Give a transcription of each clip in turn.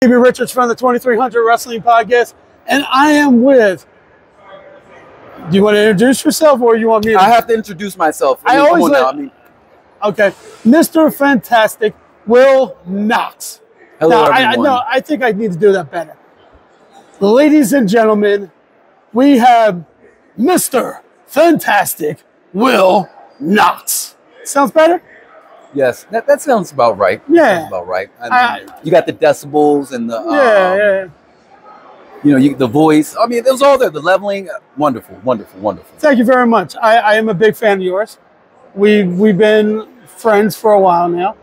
D.B Richards from the 2300 Wrestling Podcast, and I am with. Do you want to introduce yourself, or you want me to? I have to introduce myself. Okay, Mr. Fantastic Will Knox. Hello, now, everyone. I think I need to do that better. Ladies and gentlemen, we have Mr. Fantastic Will Knox. Sounds better? Yes, that sounds about right. Yeah. Sounds about right. You got the decibels and the the voice. I mean, it was all there. The leveling, wonderful, wonderful, wonderful. Thank you very much. I am a big fan of yours. We've been friends for a while now.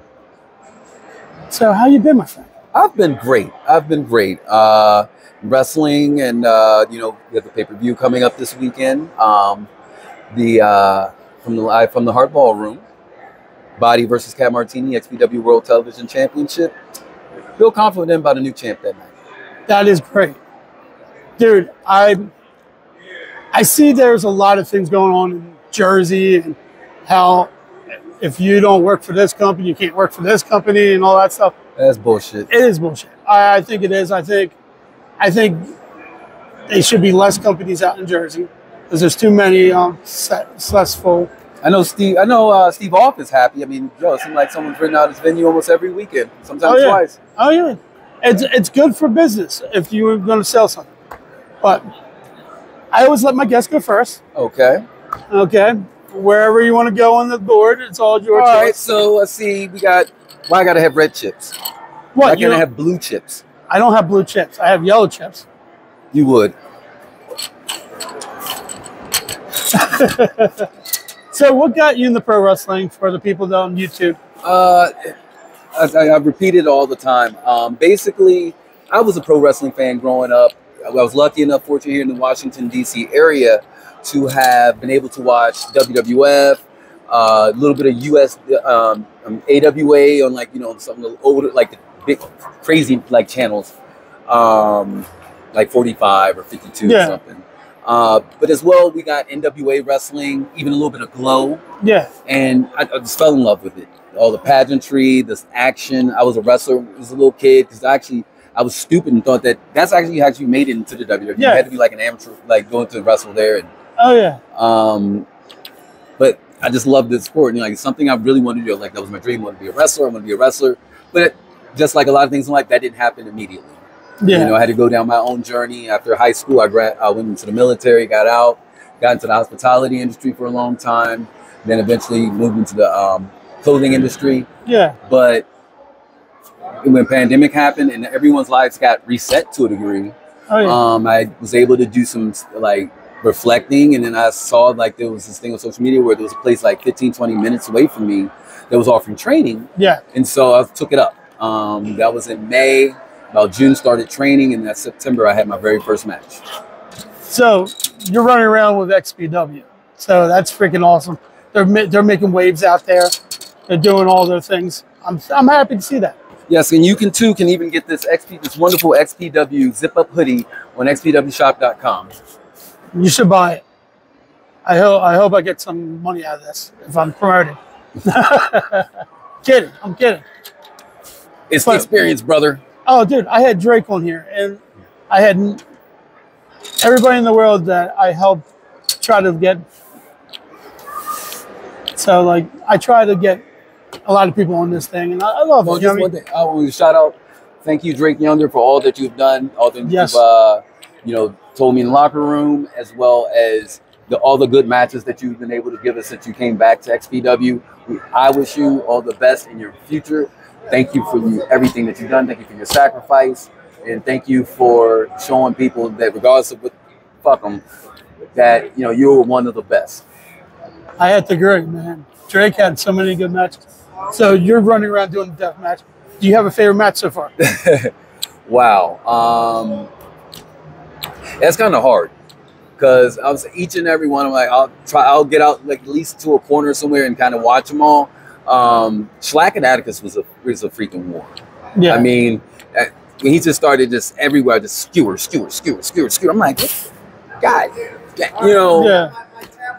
So how you been, my friend? I've been great. Wrestling, and we have the pay-per-view coming up this weekend. From the Hard Ballroom, Body versus Cat Martini, XPW World Television Championship. Feel confident about a new champ that night. That is great, dude. I see there's a lot of things going on in Jersey, and how if you don't work for this company, you can't work for this company, and all that stuff. That's bullshit. It is bullshit. I think it is. I think there should be less companies out in Jersey because there's too many successful. I know Steve Off is happy. I mean, it seems like someone's renting out his venue almost every weekend, sometimes twice. Oh yeah, it's good for business if you were going to sell something. But I always let my guests go first. Okay. Okay. Wherever you want to go on the board, it's all your choice. All right. So let's see. I got to have red chips. What? Why can't I have blue chips? I don't have blue chips. I have yellow chips. You would. So what got you into pro wrestling for the people on YouTube? I've repeated all the time. Basically, I was a pro wrestling fan growing up. I was lucky enough, fortunate here in the Washington, D.C. area to have been able to watch WWF, a little bit of US AWA on some of the older, like the big crazy channels, like 45 or 52 or something. But as well, we got NWA wrestling, even a little bit of Glow. Yeah. And I just fell in love with it. All the pageantry, this action. I was a wrestler as a little kid because I was stupid and thought that's actually how you made it into the WWE. You had to be like an amateur, going to wrestle there. And, but I just loved the sport. And it's something I really wanted to do. That was my dream. I wanted to be a wrestler. I wanted to be a wrestler. But just like a lot of things in life, that didn't happen immediately. Yeah. I had to go down my own journey. After high school, I went into the military, got out, got into the hospitality industry for a long time, then eventually moved into the clothing industry. Yeah. But when pandemic happened and everyone's lives got reset to a degree, I was able to do some reflecting, and then I saw there was this thing on social media where there was a place 15, 20 minutes away from me that was offering training. Yeah. And so I took it up. That was in May. About June started training, and that September I had my very first match. So you're running around with XPW, so that's freaking awesome. They're making waves out there. They're doing all their things. I'm happy to see that. Yes, and you can even get this wonderful XPW zip up hoodie on xpwshop.com. You should buy it. I hope I get some money out of this if I'm promoted. Kidding, I'm kidding. It's the experience, brother. Oh, dude, I had Drake on here, and I had everybody in the world that I helped try to get. So, I try to get a lot of people on this thing, and I love it. Just one thing, I want to shout out, thank you, Drake Younger, for all that you've done, all that you've told me in the locker room, as well as all the good matches that you've been able to give us since you came back to XPW. I wish you all the best in your future. Thank you for everything that you've done. Thank you for your sacrifice. And thank you for showing people that regardless of what, fuck them, that, you're one of the best. I have to agree, man. Drake had so many good matches. So you're running around doing the death match. Do you have a favorite match so far? Wow. That's kind of hard. Because I was each and every one, I'll get out at least to a corner somewhere and kind of watch them all. Schlack and Atticus was a freaking war. Yeah. I mean, when he just started everywhere, just skewer. I'm like, God, Yeah.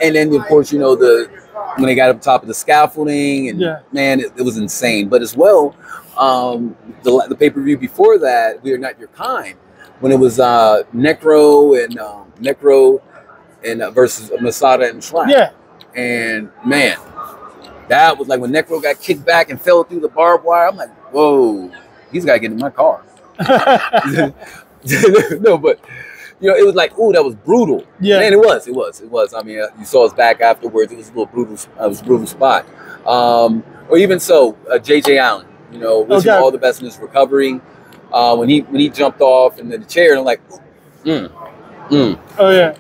And then of course, when they got up top of the scaffolding, and man, it was insane. But as well, The pay-per-view before that, We Are Not Your Kind, when it was Necro and versus Masada and Shrine. Yeah. And man, that was like when Necro got kicked back and fell through the barbed wire. I'm like, whoa, he's got to get in my car. No, but it was like, ooh, that was brutal. Yeah, man, it was. I mean, you saw his back afterwards. It was a little brutal. It was a brutal spot. Or even so, J.J. Allen. Wish him all the best in his recovery. When he jumped off into the chair, and I'm like, oh yeah,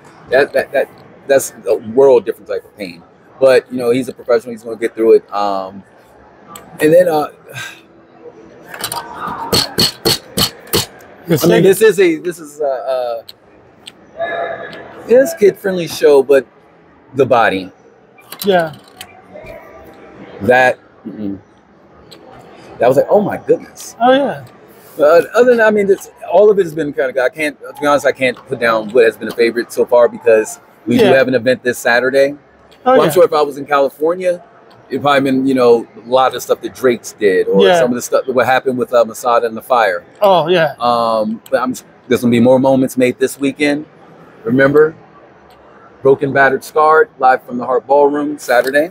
that's a world different type of pain. But he's a professional. He's going to get through it. And then I mean, this is it's kid-friendly show, but the body. Yeah. That was like, oh my goodness. Oh yeah. Other than that, I mean, all of it has been kind of good. To be honest, I can't put down what has been a favorite so far because we do have an event this Saturday. I'm sure if I was in California, it'd probably been, a lot of the stuff that Drake's did or some of the stuff that what happened with Masada and the Fire. Oh yeah. But there's gonna be more moments made this weekend. Remember, Broken, Battered, Scarred, live from the Heart Ballroom Saturday.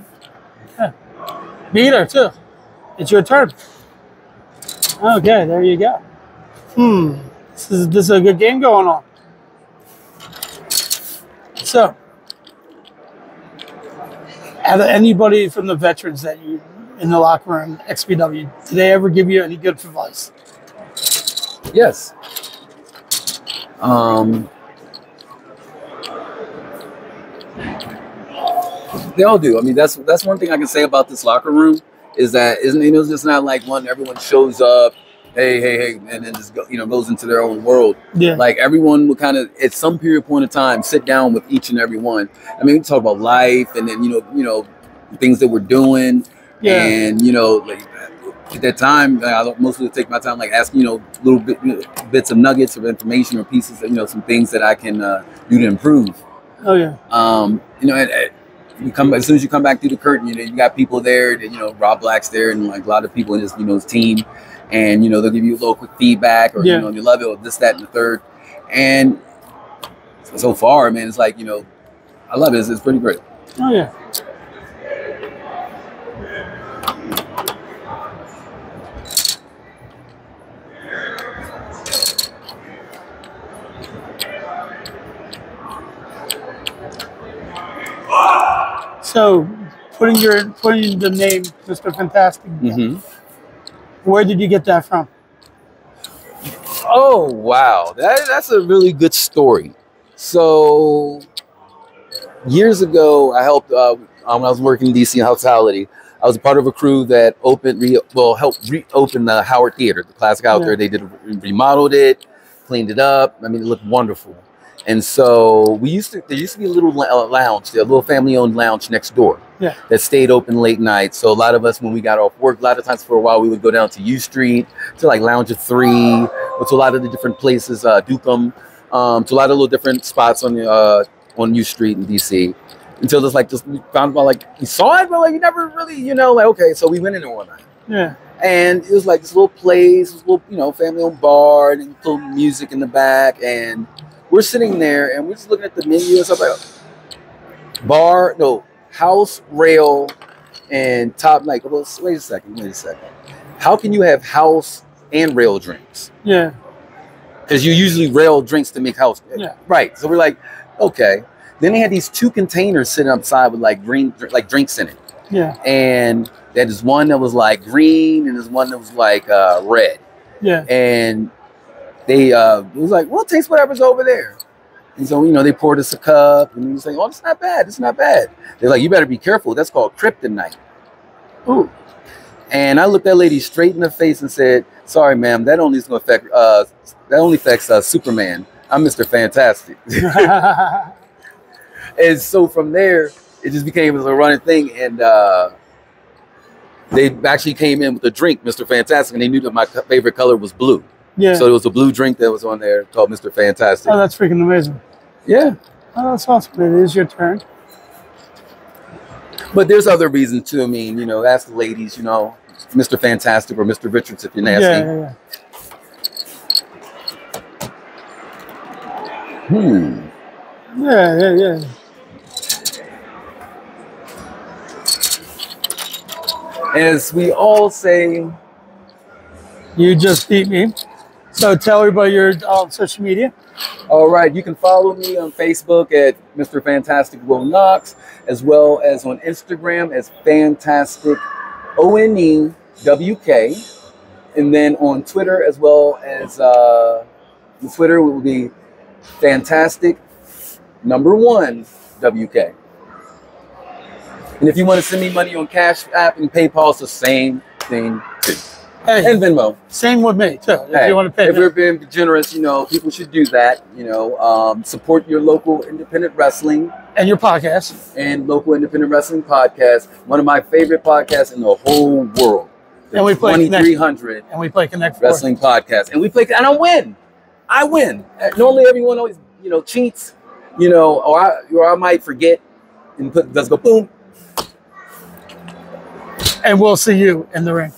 Yeah. Be there too. It's your turn. Okay, there you go. This is a good game going on. So, out of anybody from the veterans that you in the locker room, XPW, did they ever give you any good advice? Yes. They all do. I mean, that's one thing I can say about this locker room is that it's just not like everyone shows up, hey, and then just goes into their own world. Yeah. Like everyone will kind of at some period point of time sit down with each and every one. I mean, we talk about life and then things that we're doing. Yeah. And like at that time, I mostly take my time asking little bits of nuggets of information or pieces of some things that I can do to improve. Oh yeah. As soon as you come back through the curtain, you got people there. That, Rob Black's there, and like a lot of people in his his team, and they'll give you a little quick feedback, or you love it, or this, that, and the third. And so far, man, it's like I love it. It's pretty great. Oh yeah. So, putting the name Mr. Fantastic, where did you get that from? Oh wow, that's a really good story. So years ago, I helped when I was working in DC hospitality. I was a part of a crew that helped reopen the Howard Theater, the classic Howard Theater. They remodeled it, cleaned it up. I mean, it looked wonderful. And so there used to be a little lounge, a little family-owned lounge next door that stayed open late night. So a lot of us, when we got off work, a lot of times for a while, we would go down to U Street, to like Lounge of 3, or to a lot of the different places, Dukem, to a lot of little different spots on U Street in DC. Until just we found out we saw it, but you never really, okay. So we went in there one night. Yeah. And it was like this little place, this little, family-owned bar, and little music in the back, and we're sitting there and we're just looking at the menu and stuff house, rail, and top. Wait a second. How can you have house and rail drinks? Yeah. Because you usually rail drinks to make house. Yeah. Right. So we're like, okay. Then they had these 2 containers sitting outside with green drinks in it. Yeah. And there's one that was green and there's one that was red. Yeah. And they it was we'll taste whatever's over there. And so, they poured us a cup and we was like, oh, it's not bad. It's not bad. They're like, you better be careful. That's called kryptonite. Ooh. And I looked that lady straight in the face and said, sorry, ma'am, that only affects Superman. I'm Mr. Fantastic. And so from there, it just became a running thing. And they actually came in with a drink, Mr. Fantastic, and they knew that my favorite color was blue. Yeah. So it was a blue drink that was on there called Mr. Fantastic. Oh, that's freaking amazing. Yeah. Oh, that's awesome. It is your turn. But there's other reasons too. I mean, ask the ladies, Mr. Fantastic or Mr. Richards if you're nasty. Yeah. Yeah. As we all say, you just beat me. So tell everybody your social media. All right, you can follow me on Facebook at Mr. Fantastic Will Knox, as well as on Instagram as Fantastic ONEWK, and then on Twitter as well as Twitter will be Fantastic #1 WK. And if you want to send me money on Cash App and PayPal, it's the same thing too. Hey, and Venmo. Same with me too. If you want to pay, if we're being generous, you know, people should do that. You know, support your local independent wrestling and your podcast and local independent wrestling podcast. One of my favorite podcasts in the whole world. And we play 2300. And we play Connect Wrestling podcast, and we play, and I win. I win. Normally, everyone always, you know, cheats. You know, or I might forget and does go boom. And we'll see you in the ring.